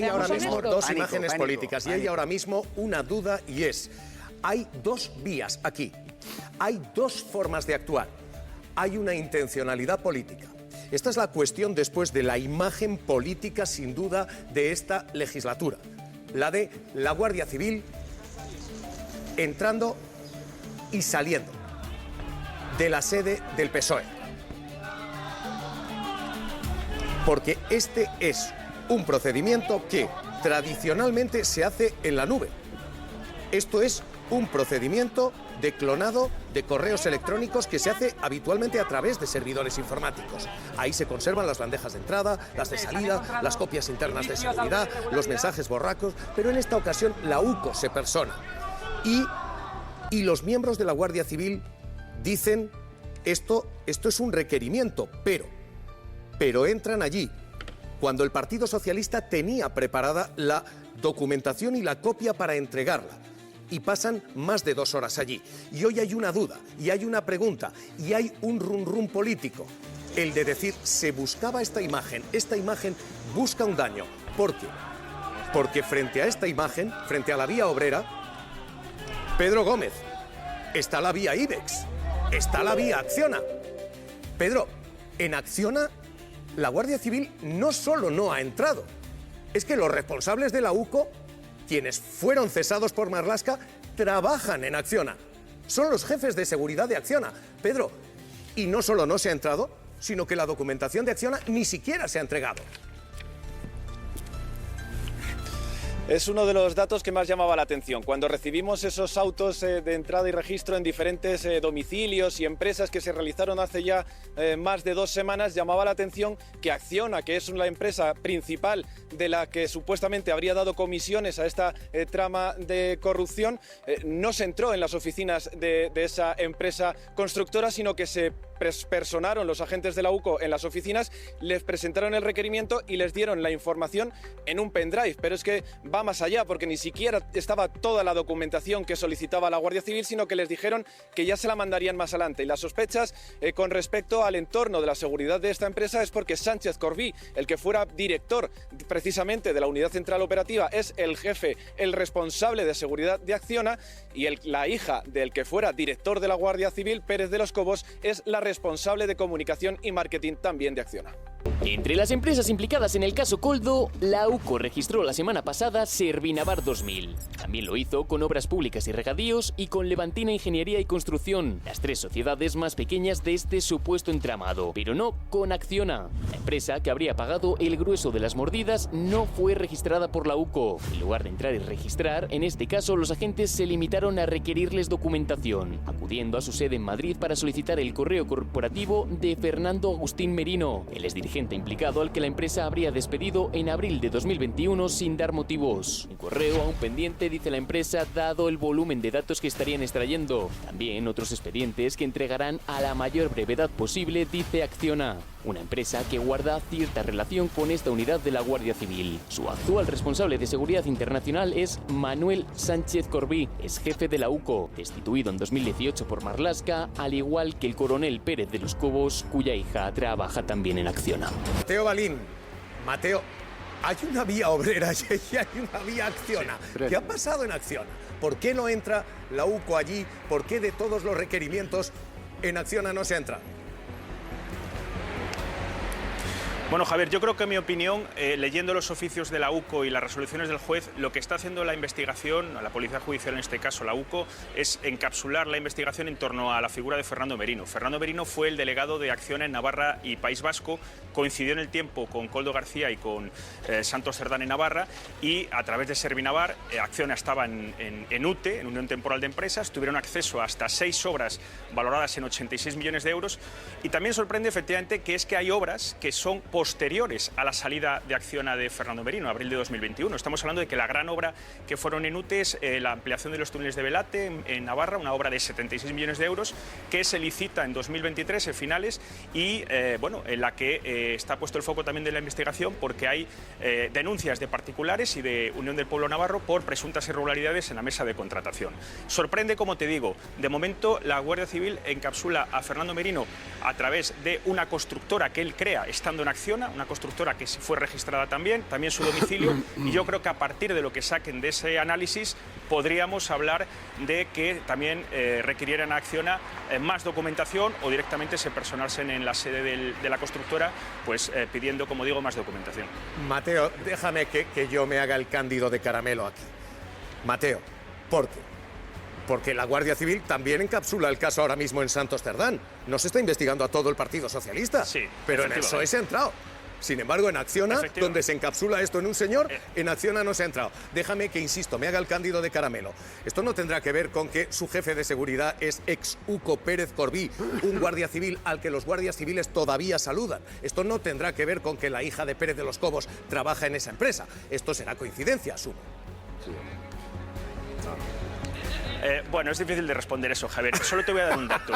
Hay ahora mismo dos imágenes pánico, políticas y hay ahora mismo una duda y es, hay dos vías aquí, hay dos formas de actuar, hay una intencionalidad política. Esta es la cuestión después de la imagen política sin duda de esta legislatura, la de la Guardia Civil entrando y saliendo de la sede del PSOE. Porque este es un procedimiento que tradicionalmente se hace en la nube. Esto es un procedimiento de clonado de correos electrónicos que se hace habitualmente a través de servidores informáticos. Ahí se conservan las bandejas de entrada, las de salida, las copias internas de seguridad, los mensajes borrachos, pero en esta ocasión la UCO se persona. Y los miembros de la Guardia Civil dicen, esto es un requerimiento, pero entran allí cuando el Partido Socialista tenía preparada la documentación y la copia para entregarla. Y pasan más de 2 horas allí. Y hoy hay una duda, y hay una pregunta, y hay un rum político. El de decir, se buscaba esta imagen busca un daño. ¿Por qué? Porque frente a esta imagen, frente a la vía obrera, Pedro Gómez, está la vía IBEX, está la vía Acciona. Pedro, en Acciona, la Guardia Civil no solo no ha entrado, es que los responsables de la UCO, quienes fueron cesados por Marlaska, trabajan en Acciona. Son los jefes de seguridad de Acciona. Pedro, y no solo no se ha entrado, sino que la documentación de Acciona ni siquiera se ha entregado. Es uno de los datos que más llamaba la atención. Cuando recibimos esos autos de entrada y registro en diferentes domicilios y empresas que se realizaron hace ya más de 2 semanas, llamaba la atención que Acciona, que es la empresa principal de la que supuestamente habría dado comisiones a esta trama de corrupción, no se entró en las oficinas de esa empresa constructora, sino que se personaron los agentes de la UCO en las oficinas, les presentaron el requerimiento y les dieron la información en un pendrive. Pero es que va más allá, porque ni siquiera estaba toda la documentación que solicitaba la Guardia Civil, sino que les dijeron que ya se la mandarían más adelante. Y las sospechas con respecto al entorno de la seguridad de esta empresa es porque Sánchez Corbí, el que fuera director precisamente de la Unidad Central Operativa, es el jefe, el responsable de seguridad de Acciona, y la hija del que fuera director de la Guardia Civil, Pérez de los Cobos, es la responsable de comunicación y marketing también de Acciona. Entre las empresas implicadas en el caso Coldo, la UCO registró la semana pasada Servinavar 2000. También lo hizo con Obras Públicas y Regadíos y con Levantina Ingeniería y Construcción, las 3 sociedades más pequeñas de este supuesto entramado, pero no con Acciona. La empresa que habría pagado el grueso de las mordidas no fue registrada por la UCO. En lugar de entrar y registrar, en este caso los agentes se limitaron a requerirles documentación, acudiendo a su sede en Madrid para solicitar el correo corporativo de Fernando Agustín Merino, el exdirigente implicado al que la empresa habría despedido en abril de 2021 sin dar motivos. Un correo aún pendiente, dice la empresa, dado el volumen de datos que estarían extrayendo. También otros expedientes que entregarán a la mayor brevedad posible, dice Acciona, una empresa que guarda cierta relación con esta unidad de la Guardia Civil. Su actual responsable de seguridad internacional es Manuel Sánchez Corbí, es jefe de la UCO, destituido en 2018 por Marlaska, al igual que el coronel Pérez de los Cobos, cuya hija trabaja también en Acciona. Mateo Balín, Mateo, hay una vía obrera y hay una vía Acciona. ¿Qué ha pasado en Acciona? ¿Por qué no entra la UCO allí? ¿Por qué de todos los requerimientos en Acciona no se entra? Bueno, Javier, yo creo que en mi opinión, leyendo los oficios de la UCO y las resoluciones del juez, lo que está haciendo la investigación, la Policía Judicial en este caso, la UCO, es encapsular la investigación en torno a la figura de Fernando Merino. Fernando Merino fue el delegado de Acciona en Navarra y País Vasco, coincidió en el tiempo con Koldo García y con Santos Cerdán en Navarra, y a través de Servinavar, Acciona estaba en UTE, en Unión Temporal de Empresas, tuvieron acceso a hasta 6 obras valoradas en 86 millones de euros, y también sorprende efectivamente que hay obras que son posteriores a la salida de Acciona de Fernando Merino, abril de 2021. Estamos hablando de que la gran obra que fueron en UTE es la ampliación de los túneles de Belate en Navarra, una obra de 76 millones de euros que se licita en 2023, en finales, y en la que está puesto el foco también de la investigación porque hay denuncias de particulares y de Unión del Pueblo Navarro por presuntas irregularidades en la mesa de contratación. Sorprende, como te digo, de momento la Guardia Civil encapsula a Fernando Merino a través de una constructora que él crea estando en Acciona, Acciona, una constructora que fue registrada también su domicilio, y yo creo que a partir de lo que saquen de ese análisis podríamos hablar de que también requirieran a Acciona más documentación o directamente se personasen en la sede de la constructora, pues pidiendo, como digo, más documentación. Mateo, déjame que yo me haga el cándido de caramelo aquí. Mateo, ¿por qué? Porque la Guardia Civil también encapsula el caso ahora mismo en Santos Cerdán. No se está investigando a todo el Partido Socialista, sí, pero en el PSOE se ha entrado. Sin embargo, en Acciona, donde se encapsula esto en un señor, en Acciona no se ha entrado. Déjame que, insisto, me haga el cándido de caramelo. Esto no tendrá que ver con que su jefe de seguridad es ex-Uco Pérez Corbí, un guardia civil al que los guardias civiles todavía saludan. Esto no tendrá que ver con que la hija de Pérez de los Cobos trabaja en esa empresa. Esto será coincidencia, asumo. Sí. Bueno, es difícil de responder eso, Javier. Solo te voy a dar un dato.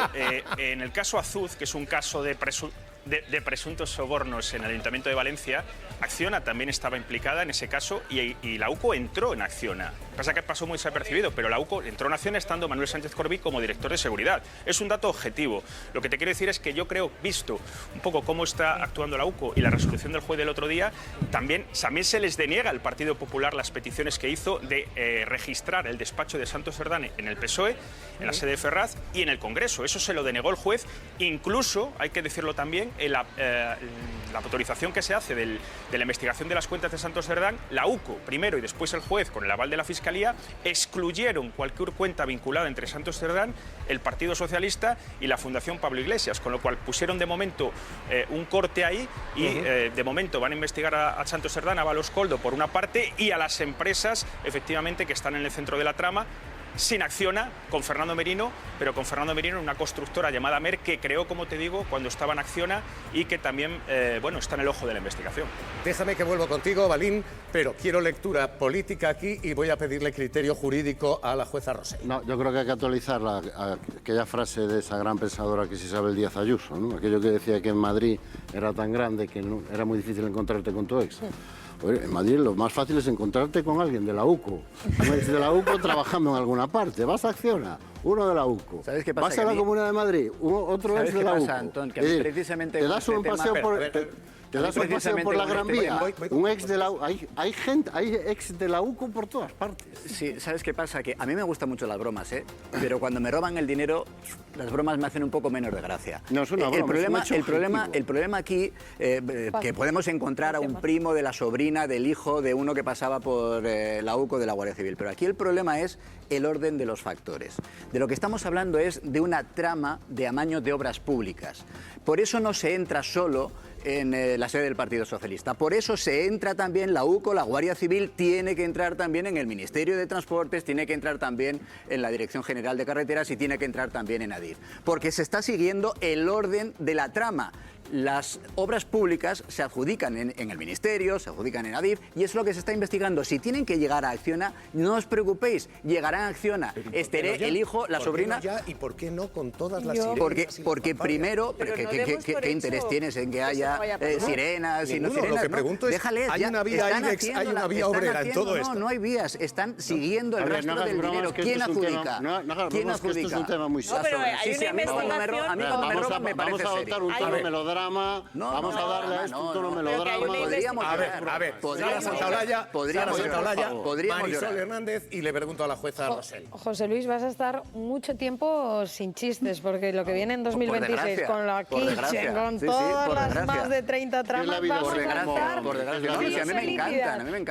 En el caso Azuz, que es un caso de presuntos sobornos en el Ayuntamiento de Valencia, Acciona también estaba implicada en ese caso y la UCO entró en Acciona. Pasa que pasó muy desapercibido, pero la UCO entró en Acciona estando Manuel Sánchez Corbí como director de seguridad. Es un dato objetivo. Lo que te quiero decir es que yo creo, visto un poco cómo está actuando la UCO y la resolución del juez del otro día, también se les deniega al Partido Popular las peticiones que hizo de registrar el despacho de Santos Cerdán en el PSOE, en la sede de Ferraz y en el Congreso. Eso se lo denegó el juez. Incluso, hay que decirlo también, la autorización que se hace de la investigación de las cuentas de Santos Cerdán, la UCO primero y después el juez, con el aval de la Fiscalía, excluyeron cualquier cuenta vinculada entre Santos Cerdán, el Partido Socialista y la Fundación Pablo Iglesias, con lo cual pusieron de momento un corte ahí y de momento van a investigar a Santos Cerdán, a Balos Coldo por una parte, y a las empresas efectivamente que están en el centro de la trama, sin Acciona, con Fernando Merino, pero con Fernando Merino en una constructora llamada Mer, que creó, como te digo, cuando estaba en Acciona y que también, bueno, está en el ojo de la investigación. Déjame que vuelvo contigo, Balín, pero quiero lectura política aquí y voy a pedirle criterio jurídico a la jueza Rosell. No, yo creo que hay que actualizar aquella frase de esa gran pensadora que es Isabel Díaz Ayuso, ¿no? Aquello que decía que en Madrid era tan grande que no, era muy difícil encontrarte con tu ex. En Madrid lo más fácil es encontrarte con alguien de la UCO. Un ex de la UCO trabajando en alguna parte. Vas a Acciona, uno de la UCO. ¿Sabes qué pasa? Vas a la Comunidad de Madrid, otro ex de la UCO. Antón, que precisamente te das un paseo por... Te das un paseo por la Gran Vía, un ex de la UCO. Hay gente, hay ex de la UCO por todas partes. Sí, ¿sabes qué pasa? Que a mí me gustan mucho las bromas, ¿eh? Pero cuando me roban el dinero, las bromas me hacen un poco menos de gracia. No, es una broma, el problema aquí, que podemos encontrar a un primo de la sobrina del hijo de uno que pasaba por la UCO de la Guardia Civil. Pero aquí el problema es el orden de los factores. De lo que estamos hablando es de una trama de amaño de obras públicas. Por eso no se entra solo en la sede del Partido Socialista. Por eso se entra también la UCO, la Guardia Civil tiene que entrar también en el Ministerio de Transportes, tiene que entrar también en la Dirección General de Carreteras y tiene que entrar también en ADIF. Porque se está siguiendo el orden de la trama. Las obras públicas se adjudican en el Ministerio, se adjudican en ADIF y es lo que se está investigando. Si tienen que llegar a Acciona, no os preocupéis, llegarán a Acciona. Estaré el hijo, la sobrina... ¿Y por qué no con todas las sirenas? Porque primero, ¿qué interés tienes en que haya sirenas y no sirenas? Lo que pregunto es, déjales, hay una vía IBEX, hay una vía obrera en todo esto. No hay vías, están siguiendo el rastro del dinero. ¿Quién adjudica? ¿Quién adjudica? Esto es un tema muy serio. No, pero hay una investigación... A mí cuando me roban me parece serio. Vamos a adoptar un tono melodrama. Vamos a darle a esto un tono melodrama. A ver, Sara Santaolalla, Marisol Hernández, y le pregunto a la jueza Rosell. José Luis, vas a estar mucho tiempo sin chistes, porque lo que viene en 2026 con la Kitchen, con todas las más de 30 tramas, vamos a estar... Por desgracia, sí, a mí me encantan,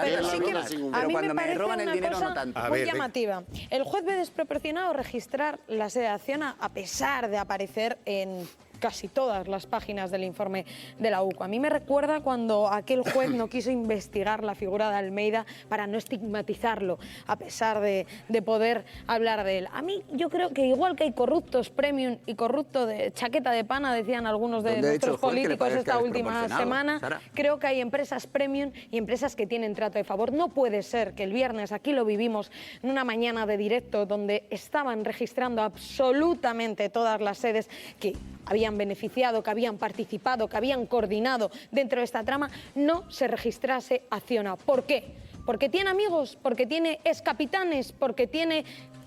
Pero cuando me roban el dinero no tanto. Muy llamativa. El juez ve desproporcionado registrar la sede de Acciona a pesar de aparecer en casi todas las páginas del informe de la UCO. A mí me recuerda cuando aquel juez no quiso investigar la figura de Almeida para no estigmatizarlo, a pesar de poder hablar de él. A mí yo creo que igual que hay corruptos premium y corrupto de chaqueta de pana, decían algunos de nuestros políticos esta última semana, Sara, creo que hay empresas premium y empresas que tienen trato de favor. No puede ser que el viernes, aquí lo vivimos en una mañana de directo donde estaban registrando absolutamente todas las sedes que habían beneficiado, que habían participado, que habían coordinado dentro de esta trama, no se registrase Acciona. ¿Por qué? Porque tiene amigos, porque tiene excapitanes, porque tiene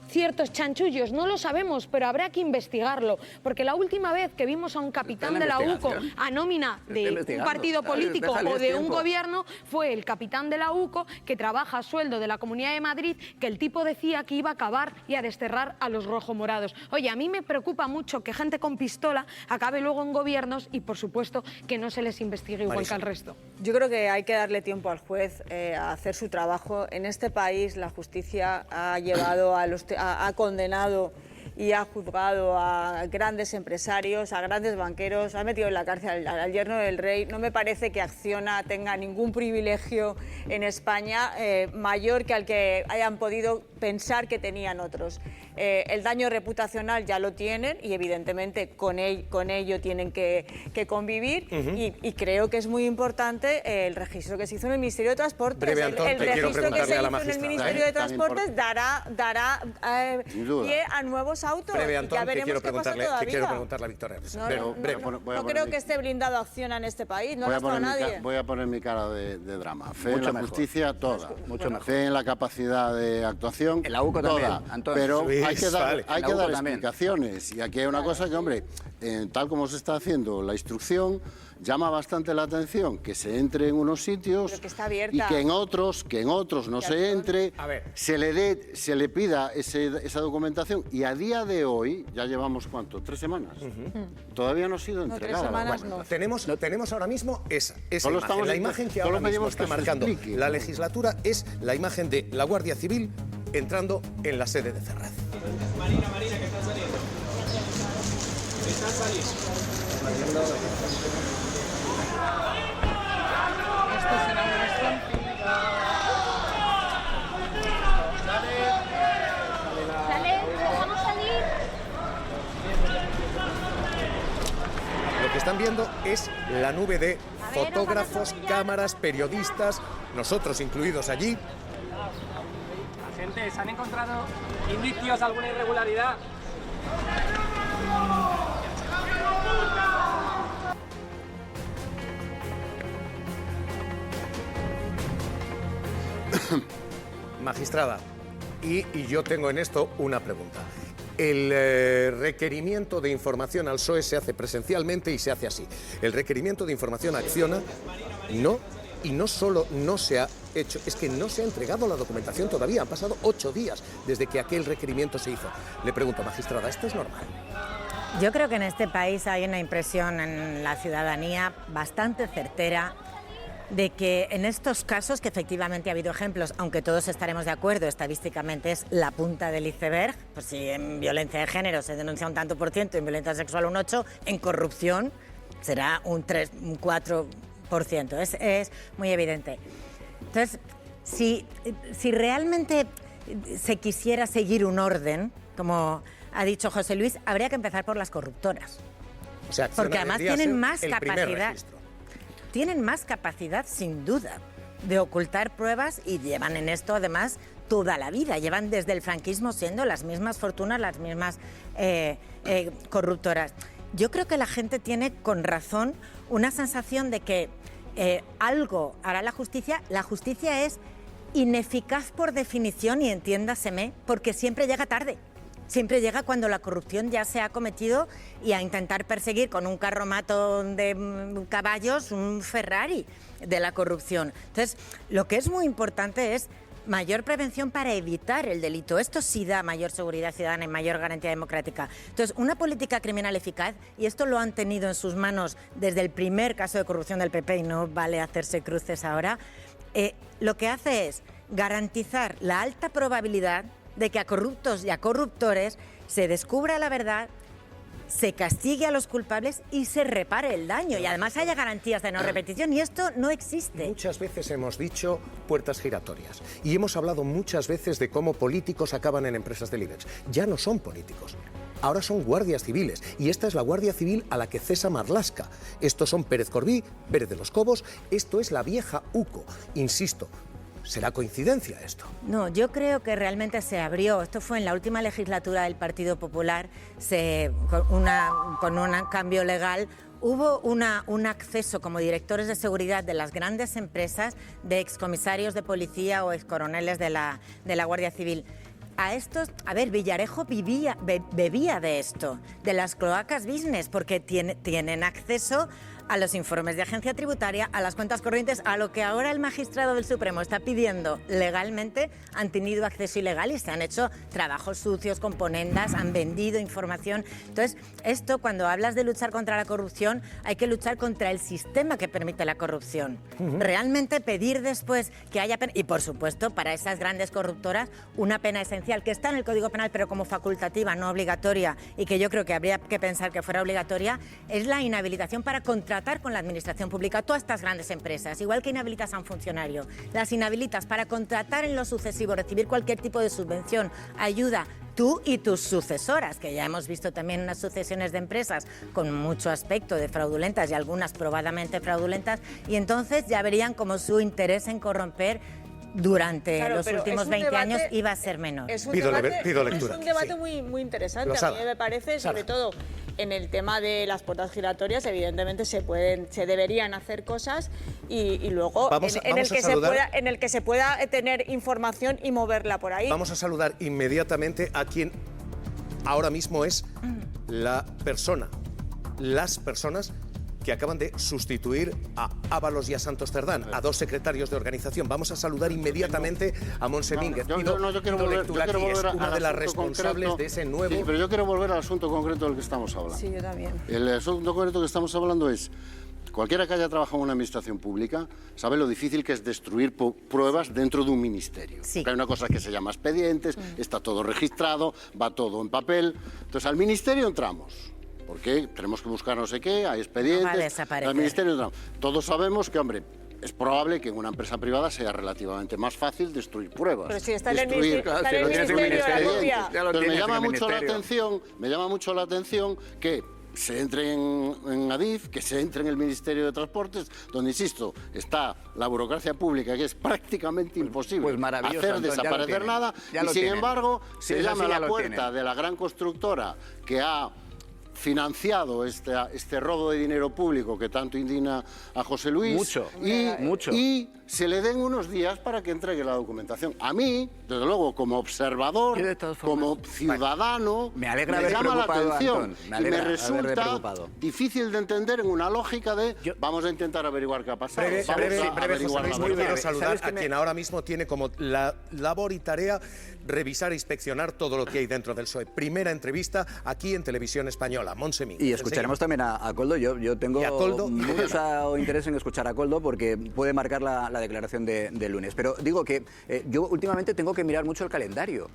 ciertos chanchullos, no lo sabemos, pero habrá que investigarlo, porque la última vez que vimos a un capitán de la UCO a nómina de un partido político o de un gobierno fue el capitán de la UCO que trabaja a sueldo de la Comunidad de Madrid, que el tipo decía que iba a acabar y a desterrar a los rojomorados. Oye, a mí me preocupa mucho que gente con pistola acabe luego en gobiernos y, por supuesto, que no se les investigue igual que al resto. Yo creo que hay que darle tiempo al juez a hacer su trabajo. En este país la justicia ha llevado ha condenado y ha juzgado a grandes empresarios, a grandes banqueros, ha metido en la cárcel al yerno del rey. No me parece que Acciona tenga ningún privilegio en España mayor que al que hayan podido pensar que tenían otros. El daño reputacional ya lo tienen y evidentemente con ello tienen que convivir y creo que es muy importante el registro que se hizo en el Ministerio de Transportes. Breve, Antón, el registro que se hizo en el Ministerio de Transportes dará pie a nuevos autos. Breve, Antón, ya veremos qué pasa todavía. quiero preguntarle a Victoria. No creo que esté blindado Acciona en este país, no lo ha nadie. Voy a poner mi cara de drama. Fe en la justicia, toda. Fe en la capacidad de actuación, el AUCO también, Antonio. Pero hay que dar explicaciones. Y aquí hay una cosa que, hombre, tal como se está haciendo la instrucción, llama bastante la atención que se entre en unos sitios pero que está abierta. Y que en otros no se entre, se le pida esa documentación. Y a día de hoy, ya llevamos, ¿cuánto? 3 semanas. Todavía no ha sido entregada. 3 semanas no. Tenemos ahora mismo esa Solo imagen. La imagen que ahora mismo está marcando la legislatura es la imagen de la Guardia Civil entrando en la sede de Ferraz. Marina, que estás saliendo. Estás saliendo. Esto será una estampida. Sale, ¿podemos salir? Lo que están viendo es la nube de fotógrafos, cámaras, periodistas, nosotros incluidos allí. Agentes, ¿han encontrado indicios de alguna irregularidad? Magistrada, y yo tengo en esto una pregunta. El requerimiento de información al PSOE se hace presencialmente y se hace así. El requerimiento de información a Acciona no, y no solo no se ha hecho, es que no se ha entregado la documentación todavía. Han pasado 8 días desde que aquel requerimiento se hizo. Le pregunto, magistrada, ¿esto es normal? Yo creo que en este país hay una impresión en la ciudadanía bastante certera de que en estos casos, que efectivamente ha habido ejemplos, aunque todos estaremos de acuerdo, estadísticamente es la punta del iceberg, pues si en violencia de género se denuncia un tanto por ciento, en violencia sexual un 8%, en corrupción será un 3, un 4%, es muy evidente. Entonces, si realmente se quisiera seguir un orden, como ha dicho José Luis, habría que empezar por las corruptoras. O sea, porque además tienen más capacidad. Tienen más capacidad, sin duda, de ocultar pruebas y llevan en esto, además, toda la vida. Llevan desde el franquismo siendo las mismas fortunas, las mismas corruptoras. Yo creo que la gente tiene, con razón, una sensación de que algo hará la justicia. La justicia es ineficaz por definición, y entiéndaseme, porque siempre llega tarde. Siempre llega cuando la corrupción ya se ha cometido y a intentar perseguir con un carromato de caballos un Ferrari de la corrupción. Entonces, lo que es muy importante es mayor prevención para evitar el delito. Esto sí da mayor seguridad ciudadana y mayor garantía democrática. Entonces, una política criminal eficaz, y esto lo han tenido en sus manos desde el primer caso de corrupción del PP, y no vale hacerse cruces ahora, lo que hace es garantizar la alta probabilidad de que a corruptos y a corruptores se descubra la verdad, se castigue a los culpables y se repare el daño. Y además haya garantías de no repetición. Y esto no existe. Muchas veces hemos dicho puertas giratorias. Y hemos hablado muchas veces de cómo políticos acaban en empresas del IBEX. Ya no son políticos. Ahora son guardias civiles. Y esta es la Guardia Civil a la que cesa Marlaska. Estos son Pérez Corbí, Pérez de los Cobos. Esto es la vieja UCO. Insisto, ¿será coincidencia esto? No, yo creo que realmente se abrió. Esto fue en la última legislatura del Partido Popular, con un cambio legal. Hubo un acceso como directores de seguridad de las grandes empresas, de excomisarios de policía o excoroneles de la Guardia Civil. a estos, a ver, Villarejo bebía de esto, de las cloacas business, porque tienen acceso a los informes de agencia tributaria, a las cuentas corrientes, a lo que ahora el magistrado del Supremo está pidiendo legalmente. Han tenido acceso ilegal y se han hecho trabajos sucios, componendas, han vendido información. Entonces, esto, cuando hablas de luchar contra la corrupción, hay que luchar contra el sistema que permite la corrupción. Realmente pedir después que haya pena, y por supuesto, para esas grandes corruptoras, una pena esencial, que está en el Código Penal, pero como facultativa, no obligatoria, y que yo creo que habría que pensar que fuera obligatoria, es la inhabilitación para contratar con la administración pública. Todas estas grandes empresas, igual que inhabilitas a un funcionario, las inhabilitas para contratar en lo sucesivo, recibir cualquier tipo de subvención, ayuda, tú y tus sucesoras, que ya hemos visto también unas sucesiones de empresas con mucho aspecto de fraudulentas y algunas probadamente fraudulentas, y entonces ya verían como su interés en corromper durante los últimos 20 años iba a ser menor. Pido lectura. Es un debate muy interesante. A mí me parece, sobre todo en el tema de las puertas giratorias, evidentemente se deberían hacer cosas y luego en el que se pueda tener información y moverla por ahí. Vamos a saludar inmediatamente a quien ahora mismo es las personas que acaban de sustituir a Ábalos y a Santos Cerdán, a dos secretarios de organización. Vamos a saludar inmediatamente a Montse Mínguez. Yo quiero volver es una de las responsables de ese nuevo... Sí, pero yo quiero volver al asunto concreto del que estamos hablando. Sí, yo también. El asunto concreto que estamos hablando es... Cualquiera que haya trabajado en una administración pública sabe lo difícil que es destruir pruebas dentro de un ministerio. Sí. Hay una cosa que se llama expedientes, está todo registrado, va todo en papel. Entonces, al ministerio entramos. Porque tenemos que buscar no sé qué, hay expedientes. No va a desaparecer. Al ministerio entramos. Todos sabemos que, hombre, es probable que en una empresa privada sea relativamente más fácil destruir pruebas. Pero si está en el ministerio, me llama mucho la atención que se entre en Adif, que se entre en el Ministerio de Transportes, donde, insisto, está la burocracia pública, que es prácticamente imposible hacer desaparecer nada, y sin embargo se llama a la puerta de la gran constructora que ha financiado este robo de dinero público que tanto indigna a José Luis. Y se le den unos días para que entregue la documentación. A mí, desde luego, como observador, como ciudadano, me alegra me llama la atención. Antón, y me resulta difícil de entender en una lógica de vamos a intentar averiguar qué ha pasado. Quiero saludar a quien ahora mismo tiene como la labor y tarea revisar e inspeccionar todo lo que hay dentro del PSOE. Primera entrevista aquí en Televisión Española. Montse Mínguez. Y escucharemos también a Koldo. Yo tengo mucho interés en escuchar a Koldo porque puede marcar la declaración de lunes. Pero digo que yo últimamente tengo que mirar mucho el calendario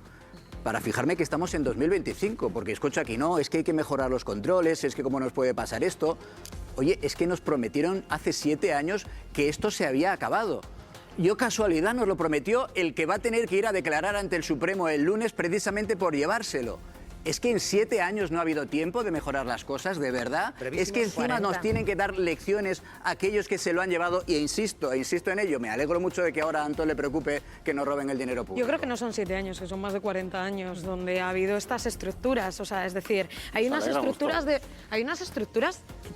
para fijarme que estamos en 2025, porque escucho aquí, no, es que hay que mejorar los controles, es que cómo nos puede pasar esto. Oye, es que nos prometieron hace 7 años que esto se había acabado. Yo, casualidad, nos lo prometió el que va a tener que ir a declarar ante el Supremo el lunes precisamente por llevárselo. ¿Es que en 7 años no ha habido tiempo de mejorar las cosas, de verdad? Es que encima 40. Nos tienen que dar lecciones a aquellos que se lo han llevado, e insisto en ello, me alegro mucho de que ahora a Antón le preocupe que nos roben el dinero público. Yo creo que no son 7 años, que son más de 40 años donde ha habido estas estructuras, o sea, es decir, hay unas estructuras de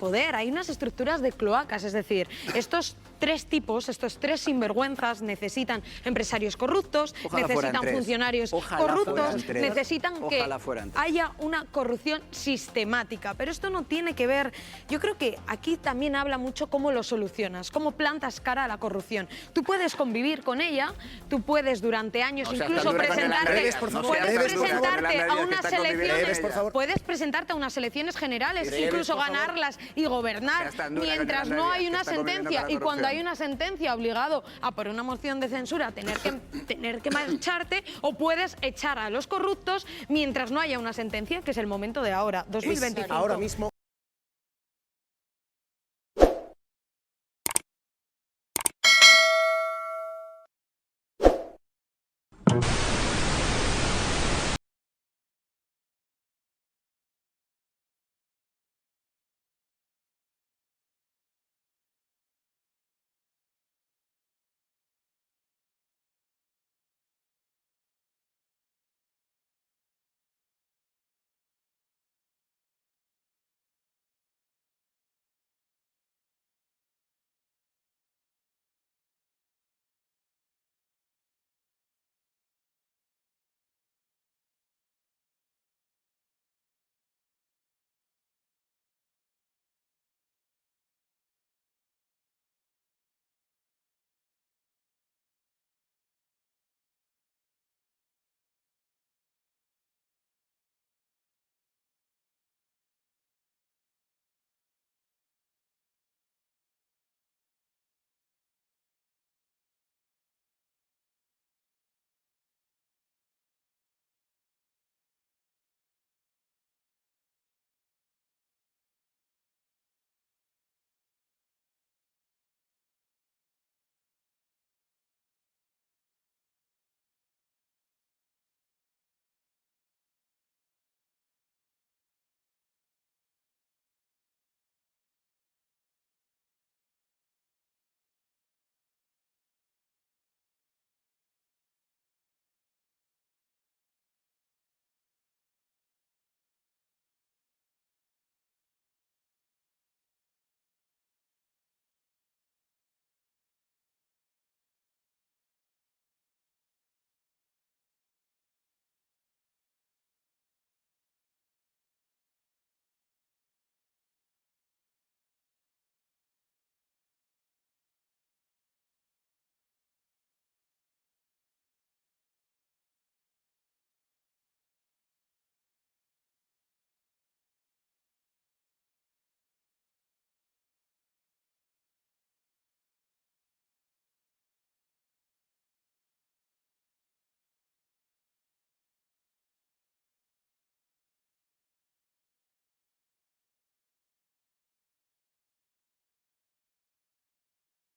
poder, hay unas estructuras de cloacas, es decir, estos 3 tipos, estos 3 sinvergüenzas necesitan empresarios corruptos, necesitan funcionarios corruptos, necesitan que haya una corrupción sistemática. Pero esto no tiene que ver, yo creo que aquí también habla mucho cómo lo solucionas, cómo plantas cara a la corrupción. Tú puedes convivir con ella, tú puedes durante años incluso presentarte a unas elecciones generales, incluso ganarlas y gobernar, mientras no hay una sentencia, y cuando hay una sentencia obligado a por una moción de censura tener que marcharte, o puedes echar a los corruptos mientras no haya una sentencia, que es el momento de ahora, 2025. Ahora mismo